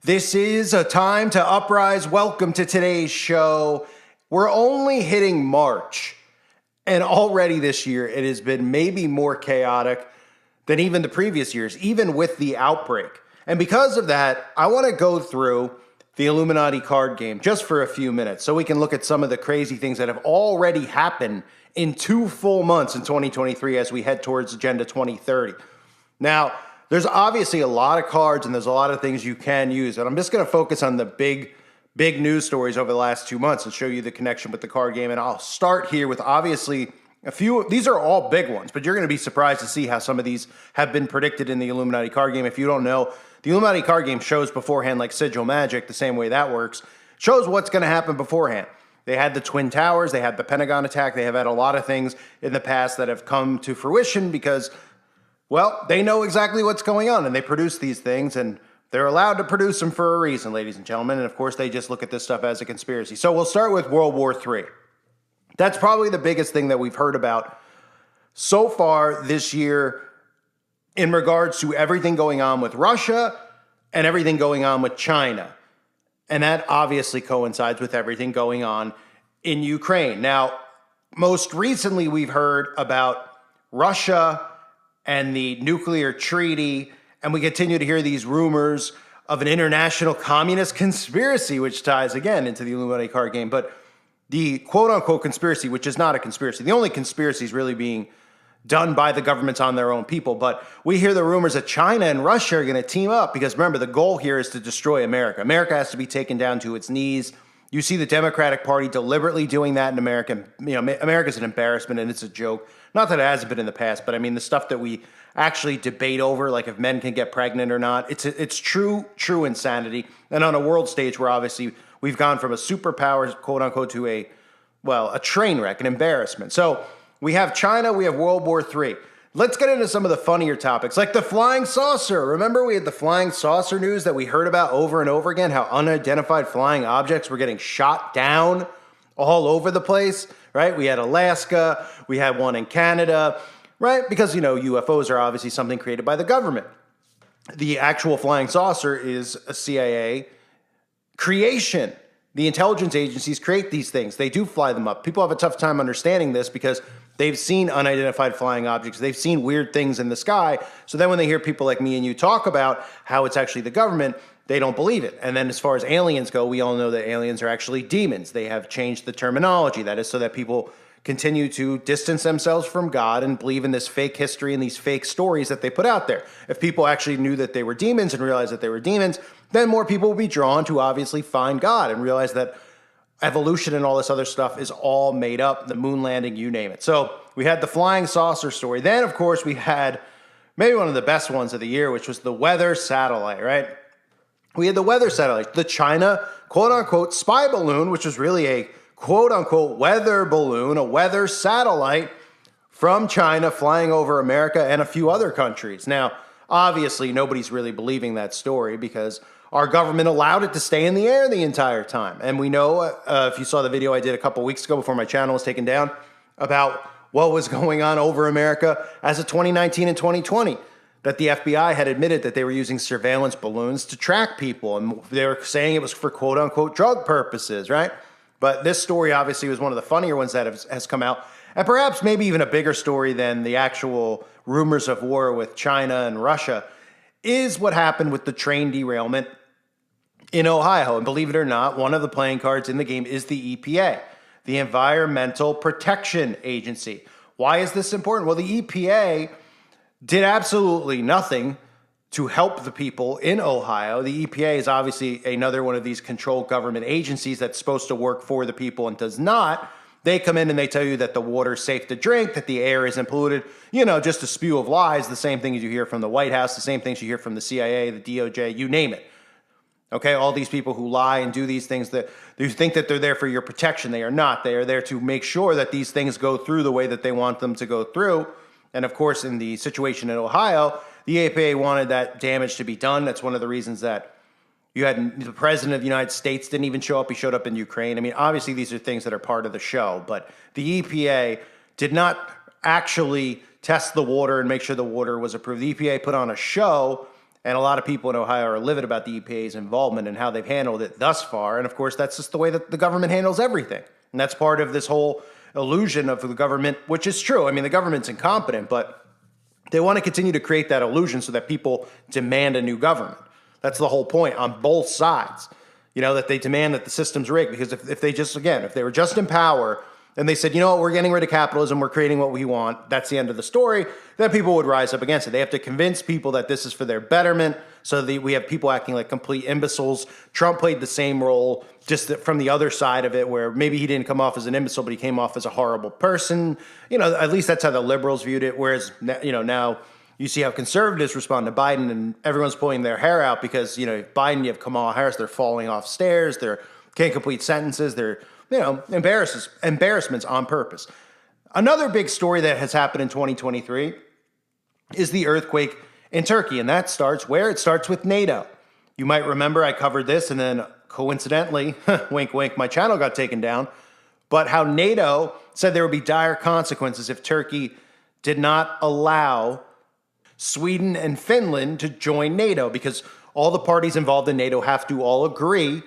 This is a time to uprise. Welcome to today's show. We're only hitting March, and already this year it has been maybe more chaotic than even the previous years, even with the outbreak. And because of that, I want to go through the Illuminati card game just for a few minutes so we can look at some of the crazy things that have already happened in 2 full months in 2023 as we head towards Agenda 2030. Now, there's obviously a lot of cards and there's a lot of things you can use, and I'm just going to focus on the big news stories over the last 2 months and show you the connection with the card game. And I'll start here with obviously a few. These are all big ones, but you're going to be surprised to see how some of these have been predicted in the Illuminati card game. If you don't know, the Illuminati card game shows beforehand, like Sigil Magic, the same way that works, shows what's going to happen beforehand. They had the Twin Towers, they had the Pentagon attack, they have had a lot of things in the past that have come to fruition because, well, they know exactly what's going on, and they produce these things, and they're allowed to produce them for a reason, ladies and gentlemen, and of course they just look at this stuff as a conspiracy. So we'll start with World War III. That's probably the biggest thing that we've heard about so far this year in regards to everything going on with Russia and everything going on with China. And that obviously coincides with everything going on in Ukraine. Now, most recently we've heard about Russia and the nuclear treaty, and we continue to hear these rumors of an international communist conspiracy, which ties again into the Illuminati card game. But the quote-unquote conspiracy, which is not a conspiracy, the only conspiracy is really being done by the governments on their own people. But we hear the rumors that China and Russia are going to team up because, remember, the goal here is to destroy America. America has to be taken down to its knees. You see the Democratic Party deliberately doing that in America. You know, America's an embarrassment and it's a joke. Not that it hasn't been in the past, but I mean the stuff that we actually debate over, like if men can get pregnant or not, it's true insanity. And on a world stage where obviously we've gone from a superpower, quote unquote, to a train wreck, an embarrassment. So we have China, we have World War III. Let's get into some of the funnier topics, like the flying saucer. Remember we had the flying saucer news that we heard about over and over again, how unidentified flying objects were getting shot down all over the place, right? We had Alaska, we had one in Canada, right? Because, you know, UFOs are obviously something created by the government. The actual flying saucer is a CIA creation. The intelligence agencies create these things. They do fly them up. People have a tough time understanding this because they've seen unidentified flying objects. They've seen weird things in the sky. So then when they hear people like me and you talk about how it's actually the government, they don't believe it. And then as far as aliens go, we all know that aliens are actually demons. They have changed the terminology. That is so that people continue to distance themselves from God and believe in this fake history and these fake stories that they put out there. If people actually knew that they were demons and realized that they were demons, then more people will be drawn to obviously find God and realize that evolution and all this other stuff is all made up, the moon landing, you name it. So we had the flying saucer story. Then, of course, we had maybe one of the best ones of the year, which was the weather satellite, right? We had the weather satellite, the China quote-unquote spy balloon, which was really a quote-unquote weather balloon, a weather satellite from China flying over America and a few other countries. Now, obviously, nobody's really believing that story because our government allowed it to stay in the air the entire time. And we know, if you saw the video I did a couple weeks ago before my channel was taken down, about what was going on over America as of 2019 and 2020, that the FBI had admitted that they were using surveillance balloons to track people. And they were saying it was for quote-unquote drug purposes, right? But this story obviously was one of the funnier ones that has come out. And perhaps maybe even a bigger story than the actual rumors of war with China and Russia is what happened with the train derailment in Ohio. And believe it or not, one of the playing cards in the game is the EPA, the Environmental Protection Agency. Why is this important? Well, the EPA did absolutely nothing to help the people in Ohio. The EPA is obviously another one of these controlled government agencies that's supposed to work for the people and does not. They come in and they tell you that the water's safe to drink, that the air isn't polluted. You know, just a spew of lies, the same things you hear from the White House, the same things you hear from the CIA, the DOJ, you name it. Okay, all these people who lie and do these things that you think that they're there for your protection. They are not. They are there to make sure that these things go through the way that they want them to go through. And of course, in the situation in Ohio, the EPA wanted that damage to be done. That's one of the reasons that you had the president of the United States didn't even show up. He showed up in Ukraine. I mean, obviously, these are things that are part of the show, but the EPA did not actually test the water and make sure the water was approved. The EPA put on a show And a lot of people in Ohio are livid about the EPA's involvement and how they've handled it thus far. And of course, that's just the way that the government handles everything. And that's part of this whole illusion of the government, which is true. I mean, the government's incompetent, but they want to continue to create that illusion so that people demand a new government. That's the whole point on both sides, that they demand that the system's rigged. Because if they just, again, if they were just in power and they said, you know what, we're getting rid of capitalism, we're creating what we want, that's the end of the story, then people would rise up against it. They have to convince people that this is for their betterment, so that we have people acting like complete imbeciles. Trump played the same role, just from the other side of it, where maybe he didn't come off as an imbecile, but he came off as a horrible person. At least that's how the liberals viewed it, whereas, now you see how conservatives respond to Biden, and everyone's pulling their hair out because, Biden, you have Kamala Harris, they're falling off stairs, they can't complete sentences, they're embarrassments on purpose. Another big story that has happened in 2023 is the earthquake in Turkey, and that starts where? It starts with NATO. You might remember I covered this, and then coincidentally, wink, wink, my channel got taken down, but how NATO said there would be dire consequences if Turkey did not allow Sweden and Finland to join NATO, because all the parties involved in NATO have to all agree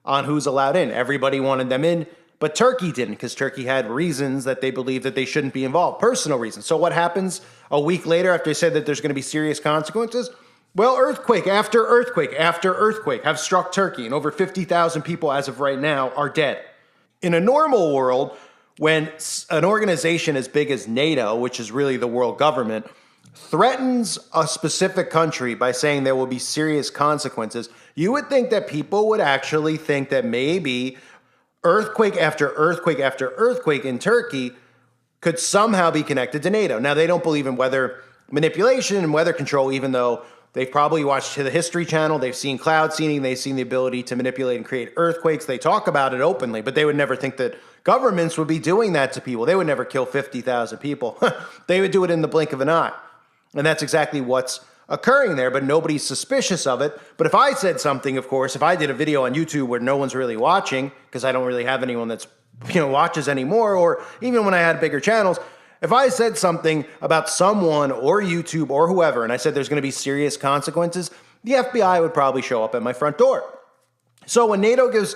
on who's allowed in. Everybody wanted them in, but Turkey didn't, because Turkey had reasons that they believed that they shouldn't be involved, personal reasons. So what happens a week later after they said that there's going to be serious consequences? Well, earthquake after earthquake after earthquake have struck Turkey, and over 50,000 people as of right now are dead. In a normal world, when an organization as big as NATO, which is really the world government, threatens a specific country by saying there will be serious consequences, you would think that people would actually think that maybe earthquake after earthquake after earthquake in Turkey could somehow be connected to NATO. Now, they don't believe in weather manipulation and weather control, even though they've probably watched the History Channel, they've seen cloud seeding, they've seen the ability to manipulate and create earthquakes. They talk about it openly, but they would never think that governments would be doing that to people. They would never kill 50,000 people. They would do it in the blink of an eye. And that's exactly what's occurring there, but nobody's suspicious of it. But if I said something, of course, if I did a video on YouTube where no one's really watching, because I don't really have anyone that's, watches anymore, or even when I had bigger channels, if I said something about someone or YouTube or whoever, and I said there's going to be serious consequences, the FBI would probably show up at my front door. So when NATO gives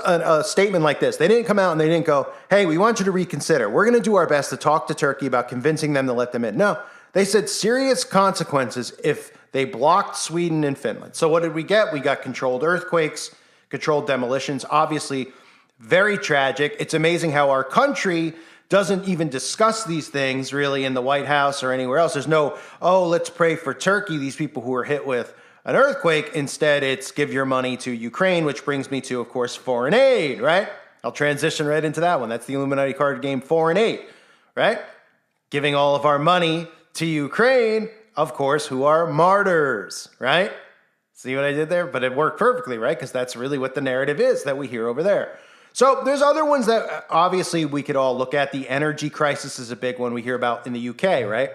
a statement like this, they didn't come out and they didn't go, hey, we want you to reconsider. We're going to do our best to talk to Turkey about convincing them to let them in. No. They said serious consequences if they blocked Sweden and Finland. So what did we get? We got controlled earthquakes, controlled demolitions, obviously very tragic. It's amazing how our country doesn't even discuss these things really in the White House or anywhere else. There's no, let's pray for Turkey, these people who are hit with an earthquake. Instead, it's give your money to Ukraine, which brings me to, of course, foreign aid, right? I'll transition right into that one. That's the Illuminati card game, foreign aid, right? Giving all of our money to Ukraine, of course, who are martyrs, right? See what I did there? But it worked perfectly, right? Because that's really what the narrative is that we hear over there. So there's other ones that obviously we could all look at. The energy crisis is a big one we hear about in the UK, right?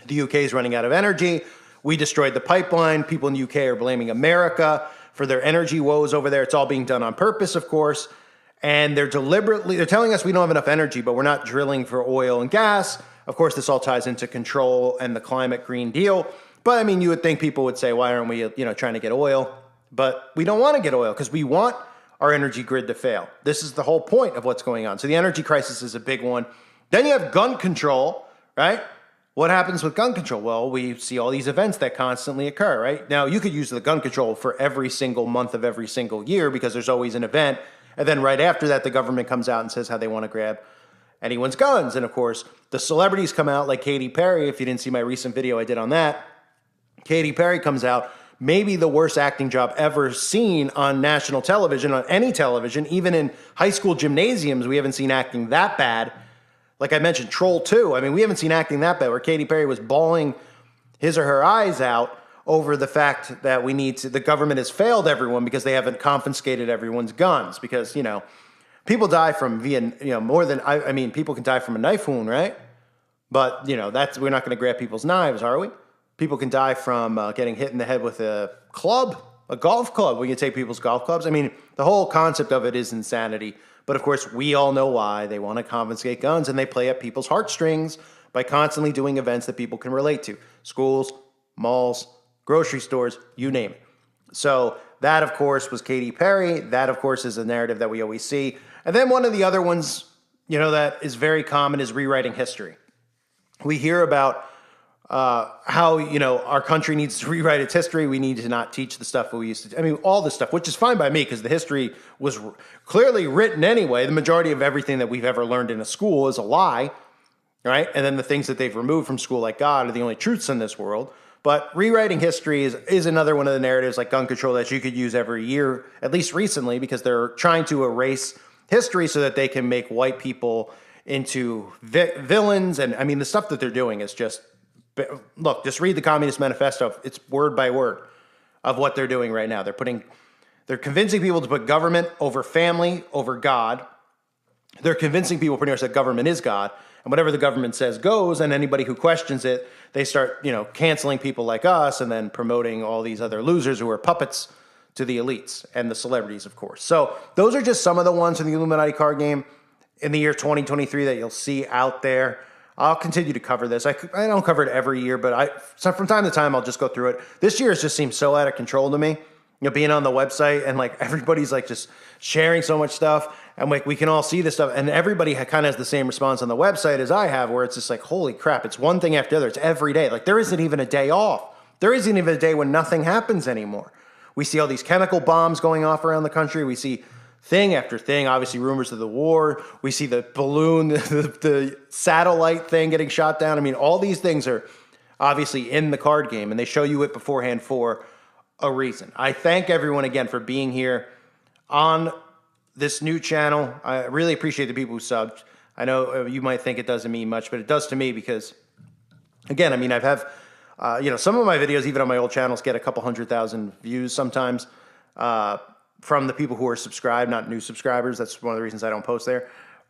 The UK is running out of energy. We destroyed the pipeline. People in the UK are blaming America for their energy woes over there. It's all being done on purpose, of course. And they're telling us we don't have enough energy, but we're not drilling for oil and gas. Of course, this all ties into control and the climate Green Deal. But I mean, you would think people would say, why aren't we, trying to get oil? But we don't want to get oil because we want our energy grid to fail. This is the whole point of what's going on. So the energy crisis is a big one. Then you have gun control, right? What happens with gun control? Well, we see all these events that constantly occur, right? Now, you could use the gun control for every single month of every single year because there's always an event. And then right after that, the government comes out and says how they want to grab anyone's guns. And of course, the celebrities come out like Katy Perry. If you didn't see my recent video I did on that, Katy Perry comes out, maybe the worst acting job ever seen on national television, on any television, even in high school gymnasiums, we haven't seen acting that bad. Like I mentioned, Troll 2. I mean, we haven't seen acting that bad where Katy Perry was bawling his or her eyes out over the fact that the government has failed everyone because they haven't confiscated everyone's guns. Because, people die from people can die from a knife wound, right? But, we're not going to grab people's knives, are we? People can die from getting hit in the head with a club, a golf club. We can take people's golf clubs. I mean, the whole concept of it is insanity. But of course, we all know why. They want to confiscate guns and they play at people's heartstrings by constantly doing events that people can relate to. Schools, malls, grocery stores, you name it. So that, of course, was Katy Perry. That, of course, is a narrative that we always see. And then one of the other ones, that is very common is rewriting history. We hear about how, our country needs to rewrite its history. We need to not teach the stuff that we used to. All this stuff, which is fine by me because the history was clearly written anyway. The majority of everything that we've ever learned in a school is a lie, right? And then the things that they've removed from school, like God, are the only truths in this world. But rewriting history is another one of the narratives, like gun control, that you could use every year, at least recently, because they're trying to erase history so that they can make white people into villains. And the stuff that they're doing is just, look, just read the Communist Manifesto. It's word by word of what they're doing right now. They're convincing people to put government over family, over God. They're convincing people pretty much that government is God. And whatever the government says goes, and anybody who questions it, they start, canceling people like us and then promoting all these other losers who are puppets to the elites and the celebrities, of course. So those are just some of the ones in the Illuminati card game in the year 2023 that you'll see out there. I'll continue to cover this. I don't cover it every year, but so from time to time, I'll just go through it. This year has just seemed so out of control to me. Being on the website and everybody's just sharing so much stuff. And we can all see this stuff, and everybody kind of has the same response on the website as I have, where it's just holy crap, it's one thing after the other. It's every day. There isn't even a day off. There isn't even a day when nothing happens anymore. We see all these chemical bombs going off around the country. We see thing after thing, obviously rumors of the war. We see the balloon, the satellite thing getting shot down. All these things are obviously in the card game, and they show you it beforehand for a reason. I thank everyone again for being here on this new channel. I really appreciate the people who subbed. I know you might think it doesn't mean much, but it does to me because, again, I've have, some of my videos, even on my old channels, get a couple 100,000 views sometimes from the people who are subscribed, not new subscribers. That's one of the reasons I don't post there.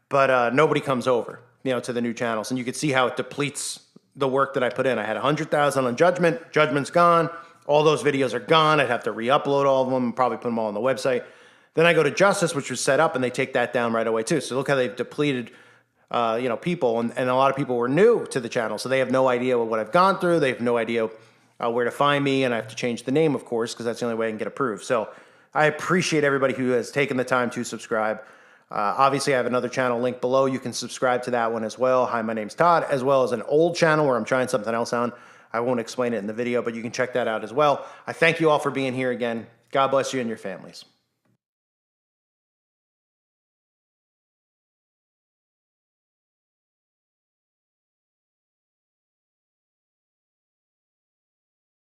But nobody comes over, to the new channels. And you can see how it depletes the work that I put in. I had 100,000 on Judgment. Judgment's gone. All those videos are gone. I'd have to re-upload all of them and probably put them all on the website. Then I go to Justice, which was set up, and they take that down right away too. So look how they've depleted, people, and a lot of people were new to the channel, so they have no idea what I've gone through. They have no idea where to find me, and I have to change the name, of course, because that's the only way I can get approved. So I appreciate everybody who has taken the time to subscribe. Obviously, I have another channel linked below. You can subscribe to that one as well. Hi, my name's Todd, as well as an old channel where I'm trying something else on. I won't explain it in the video, but you can check that out as well. I thank you all for being here again. God bless you and your families.